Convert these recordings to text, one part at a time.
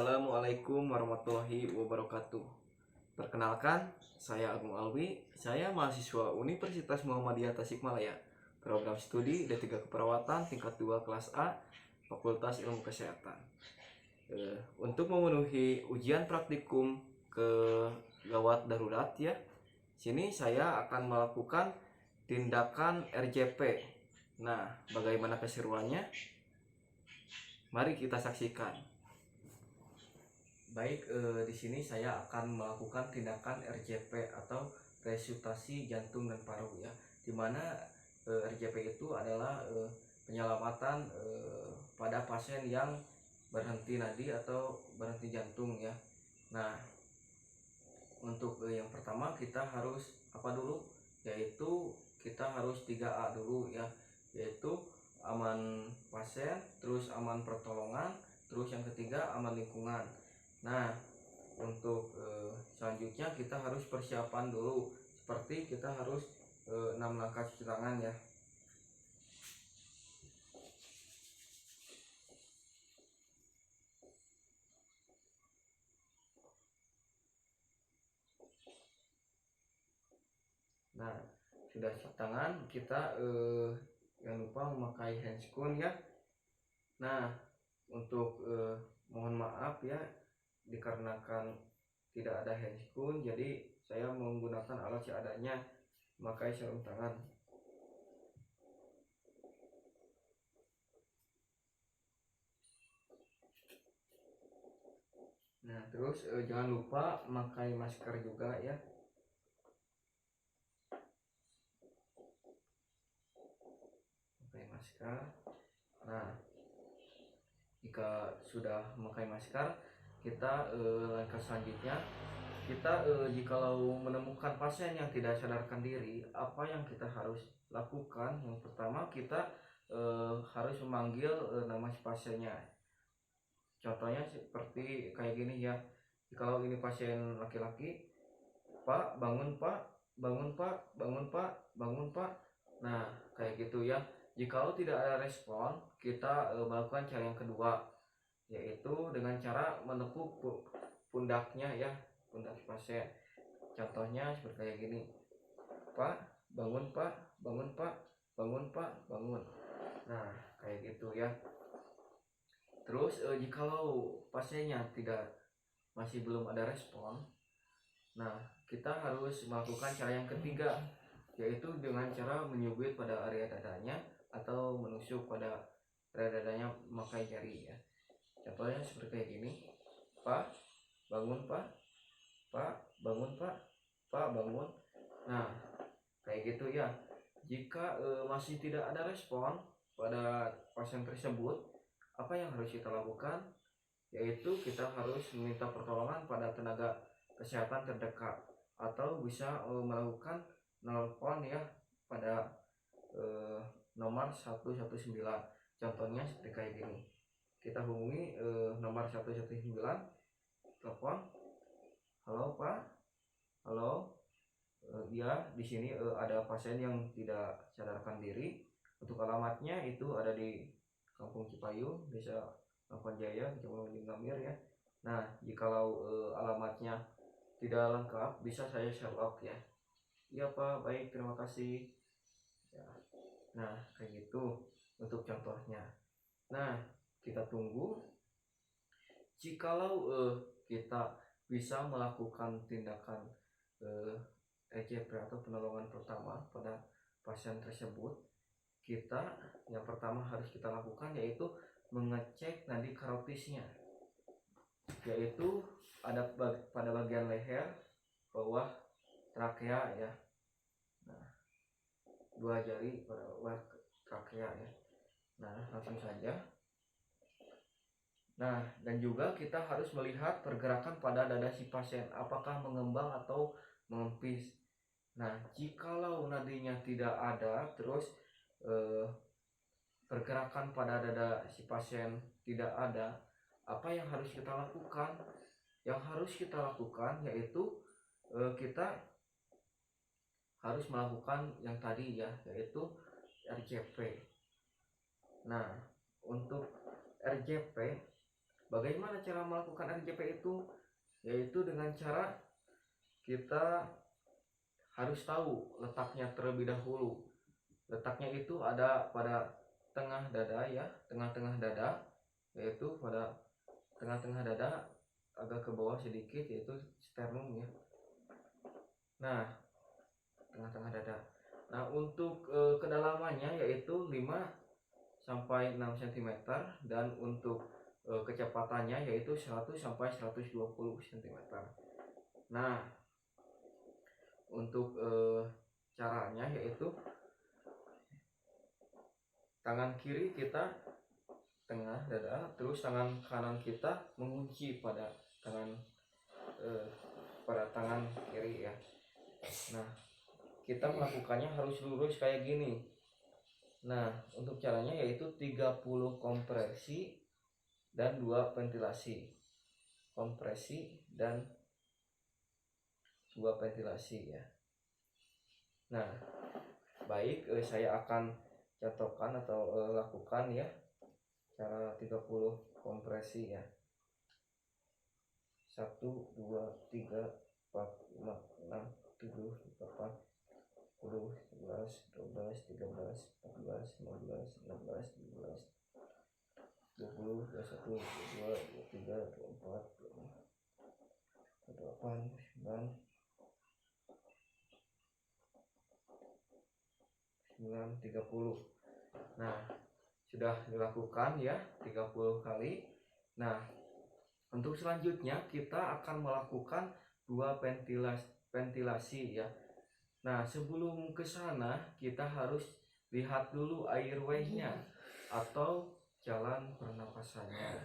Assalamualaikum warahmatullahi wabarakatuh. Perkenalkan, saya Agung Alwi. Saya mahasiswa Universitas Muhammadiyah Tasikmalaya. Program studi D3 Keperawatan tingkat 2 kelas A, Fakultas Ilmu Kesehatan. Untuk memenuhi ujian praktikum ke gawat darurat ya. Sini saya akan melakukan tindakan RJP. Nah, bagaimana keseruannya? Mari kita saksikan. Baik, di sini saya akan melakukan tindakan RJP atau resusitasi jantung dan paru ya. Dimana RJP itu adalah penyelamatan pada pasien yang berhenti nadi atau berhenti jantung ya. Nah, untuk yang pertama kita harus apa dulu? Yaitu kita harus 3A dulu ya. Yaitu aman pasien, terus aman pertolongan, terus yang ketiga aman lingkungan. Nah, untuk selanjutnya kita harus persiapan dulu, seperti kita harus 6 langkah cuci tangan ya. Nah, sudah cuci tangan, kita jangan lupa memakai handscoon ya. Nah, untuk mohon maaf ya, dikarenakan tidak ada handscoon, jadi saya menggunakan alat seadanya, memakai sarung tangan. Nah, terus jangan lupa memakai masker juga ya. Memakai masker. Nah, jika sudah memakai masker, kita langkah selanjutnya kita jikalau menemukan pasien yang tidak sadarkan diri, apa yang kita harus lakukan? Yang pertama kita harus memanggil nama si pasiennya. Contohnya seperti kayak gini ya. Kalau ini pasien laki-laki, Pak, bangun Pak, bangun Pak, bangun Pak, bangun Pak. Nah, kayak gitu ya. Jikalau tidak ada respon, kita melakukan cara yang kedua, yaitu dengan cara menepuk pundaknya ya, pundak pasien. Contohnya seperti kayak gini, Pak, bangun Pak, bangun Pak, bangun Pak, bangun. Nah, kayak gitu ya. Terus jikalau pasiennya masih belum ada respon, nah kita harus melakukan cara yang ketiga, yaitu dengan cara menyubit pada area dadanya atau menusuk pada area dadanya memakai jari ya. Contohnya seperti kayak gini, Pak, bangun Pak, Pak, bangun Pak, Pak, bangun. Nah, kayak gitu ya. Jika masih tidak ada respon pada pasien tersebut, apa yang harus kita lakukan? Yaitu kita harus meminta pertolongan pada tenaga kesehatan terdekat, atau bisa melakukan nelpon ya pada nomor 119. Contohnya seperti kayak gini, kita hubungi nomor 119, telepon, halo Pak, halo, ya di sini ada pasien yang tidak sadarkan diri. Untuk alamatnya itu ada di Kampung Cipayung, Desa Lampung Jaya, Kecamatan Gamir ya. Nah, jikalau alamatnya tidak lengkap, bisa saya share log ya. Iya Pak, baik, terima kasih ya. Nah, kayak gitu untuk contohnya. Nah, kita tunggu. Jikalau kita bisa melakukan tindakan ECP atau penolongan pertama pada pasien tersebut, kita yang pertama harus kita lakukan yaitu mengecek nadi karotisnya, yaitu ada pada bagian leher bawah trakea ya. Nah, 2 jari pada bawah trakea ya. Nah, langsung saja. Nah, dan juga kita harus melihat pergerakan pada dada si pasien, apakah mengembang atau mengempis. Nah, jikalau nadinya tidak ada, terus pergerakan pada dada si pasien tidak ada, apa yang harus kita lakukan? Yang harus kita lakukan yaitu kita harus melakukan yang tadi ya, yaitu RJP. Nah, untuk RJP bagaimana cara melakukan RJP itu? Yaitu dengan cara kita harus tahu letaknya terlebih dahulu. Letaknya itu ada pada tengah dada ya, tengah-tengah dada, yaitu pada tengah-tengah dada agak ke bawah sedikit, yaitu sternum ya. Nah, tengah-tengah dada. Nah, untuk kedalamannya yaitu 5 sampai 6 cm, dan untuk kecepatannya yaitu 100 sampai 120 cm. Nah, untuk caranya yaitu tangan kiri kita tengah dada, terus tangan kanan kita mengunci pada tangan kiri ya. Nah, kita melakukannya harus lurus kayak gini. Nah, untuk caranya yaitu 30 kompresi dan 2 ventilasi. Kompresi dan 2 ventilasi ya. Nah, baik, saya akan contohkan atau lakukan ya cara 30 kompresi ya. 1 2 3 4 5 6 7 8 10 11 12 13 14 15 16 17 20 21 22 23 24 28 9 30. Nah, sudah dilakukan ya 30 kali. Nah, untuk selanjutnya kita akan melakukan 2 ventilasi ya. Nah, sebelum ke sana kita harus lihat dulu airway-nya atau jalan pernapasannya.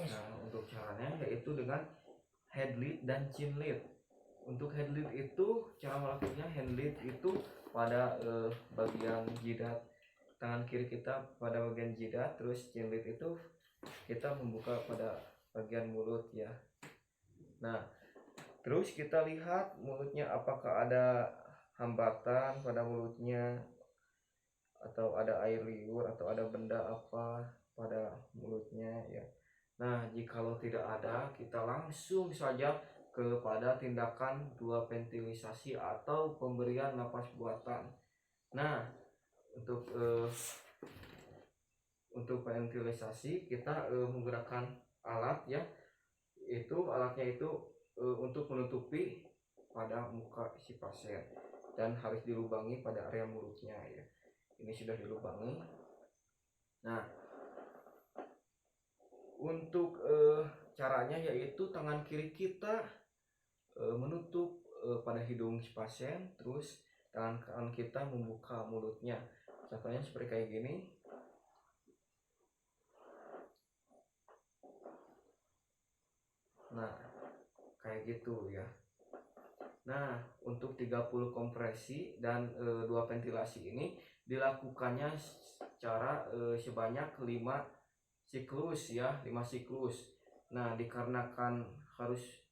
Nah, untuk caranya yaitu dengan head lead dan chin lead. Untuk head lead itu cara melakukannya, hand lead itu pada bagian jidat tangan kiri kita, pada bagian jidat, terus chin lead itu kita membuka pada bagian mulut ya. Nah, terus kita lihat mulutnya apakah ada hambatan pada mulutnya, atau ada air liur, atau ada benda apa pada mulutnya ya. Nah, jikalau tidak ada, kita langsung saja kepada tindakan 2 ventilisasi atau pemberian napas buatan. Nah, untuk ventilisasi kita menggunakan alat ya. Alatnya itu untuk menutupi pada muka si pasien dan harus dilubangi pada area mulutnya ya. Ini sudah dilubangi. Nah, untuk caranya yaitu tangan kiri kita menutup pada hidung si pasien, terus tangan kanan kita membuka mulutnya. Contohnya seperti kayak gini. Nah, kayak gitu ya. Nah, untuk 30 kompresi dan 2 ventilasi ini dilakukannya secara sebanyak 5 siklus ya, 5 siklus. Nah, dikarenakan harus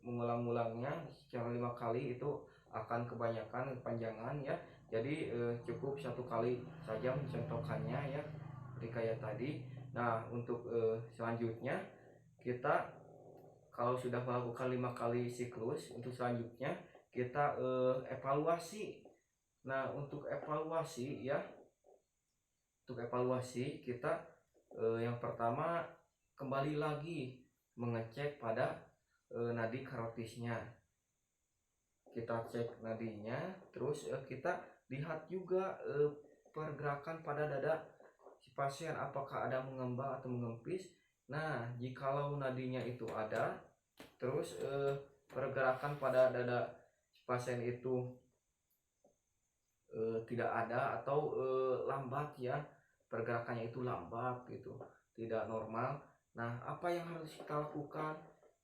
mengulang-ulangnya secara 5 kali itu akan kebanyakan kepanjangan ya. Jadi cukup 1 kali saja mencontohkannya ya, seperti kayak tadi. Nah, untuk selanjutnya kita kalau sudah melakukan 5 kali siklus, untuk selanjutnya kita evaluasi. Nah, untuk evaluasi ya, kita yang pertama kembali lagi mengecek pada nadi karotisnya. Kita cek nadinya, terus kita lihat juga pergerakan pada dada si pasien, apakah ada mengembang atau mengempis. Nah, jikalau nadinya itu ada, terus pergerakan pada dada si pasien itu tidak ada atau lambat ya, pergerakannya itu lambat gitu, tidak normal. Nah, apa yang harus kita lakukan?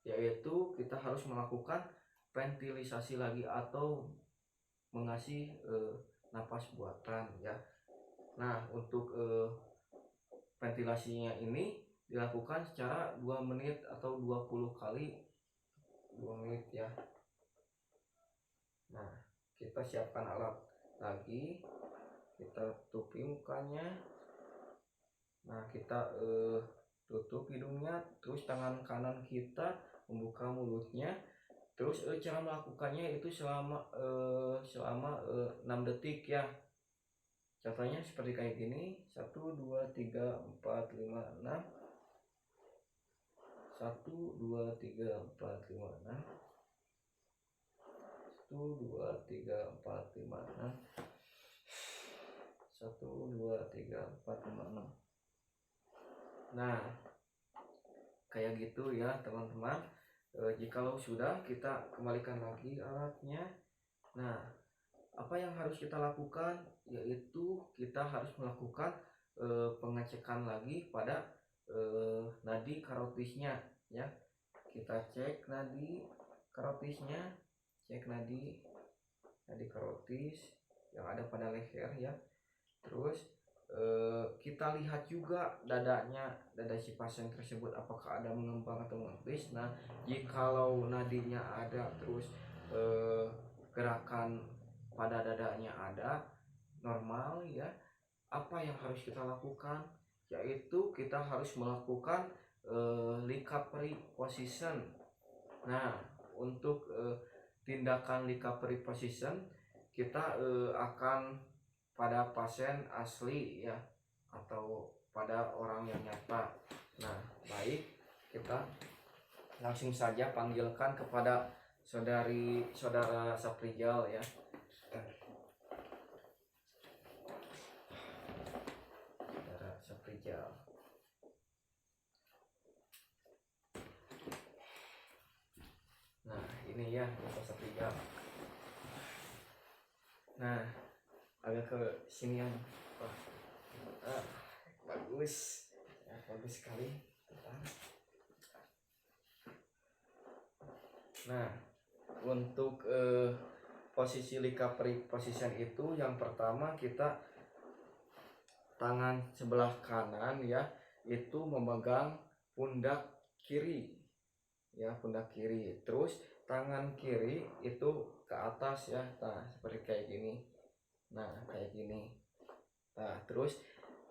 Yaitu kita harus melakukan ventilisasi lagi atau mengasih napas buatan ya. Nah, untuk ventilasinya ini dilakukan secara 2 menit atau 20 kali 2 menit ya. Nah, kita siapkan alat lagi, kita tutupi mukanya. Nah, kita tutup hidungnya, terus tangan kanan kita membuka mulutnya. Terus cara melakukannya itu selama 6 detik ya. Contohnya seperti kayak gini, 1 2 3 4 5 6. 1 2 3 4 5 6. 1 2 3 4 5 6. 1 2 3 4 5 6. Nah, kayak gitu ya teman-teman. Jikalau sudah, kita kembalikan lagi alatnya. Nah, apa yang harus kita lakukan, yaitu kita harus melakukan pengecekan lagi pada nadi karotisnya ya. Kita cek nadi karotisnya, cek nadi karotis yang ada pada leher ya. Terus kita lihat juga dada si pasien tersebut apakah ada mengembang atau mengempis. Nah, jikalau nadinya ada, terus gerakan pada dadanya ada normal ya, apa yang harus kita lakukan, yaitu kita harus melakukan recovery position. Nah, untuk tindakan recovery position kita akan pada pasien asli ya, atau pada orang yang nyata. Nah, baik, kita langsung saja panggilkan kepada saudara Saprijal ya. Saudara Saprijal. Nah, ini ya Bapak Saprijal. Nah, agak ke sinian. Bagus ya, bagus sekali. Nah, untuk posisi recovery position itu yang pertama, kita tangan sebelah kanan ya itu memegang pundak kiri ya, pundak kiri. Terus tangan kiri itu ke atas ya, nah seperti kayak gini. Nah, kayak gini. Nah, terus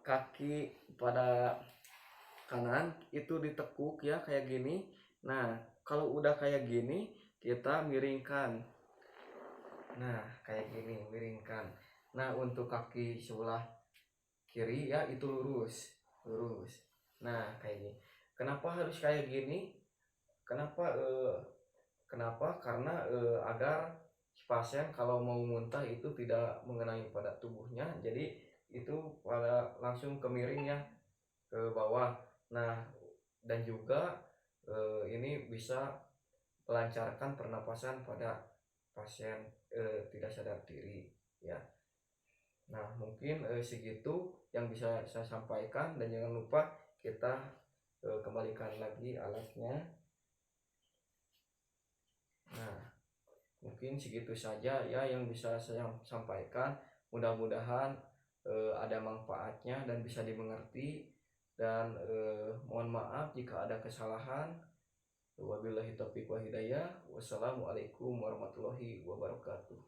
kaki pada kanan itu ditekuk ya kayak gini. Nah, kalau udah kayak gini kita miringkan. Nah, kayak gini, miringkan. Nah, untuk kaki sebelah kiri ya itu lurus. Nah, kayak gini. Kenapa harus kayak gini? Kenapa? Karena agar pasien kalau mau muntah itu tidak mengenai pada tubuhnya, jadi itu pada langsung ke miring ya, ke bawah. Nah, dan juga ini bisa melancarkan pernapasan pada pasien tidak sadar diri ya. Nah, mungkin segitu yang bisa saya sampaikan, dan jangan lupa kita kembalikan lagi alatnya. Nah, mungkin segitu saja ya yang bisa saya sampaikan. Mudah-mudahan ada manfaatnya dan bisa dimengerti, dan mohon maaf jika ada kesalahan. Wabillahi taufiq wa hidayah. Wassalamualaikum warahmatullahi wabarakatuh.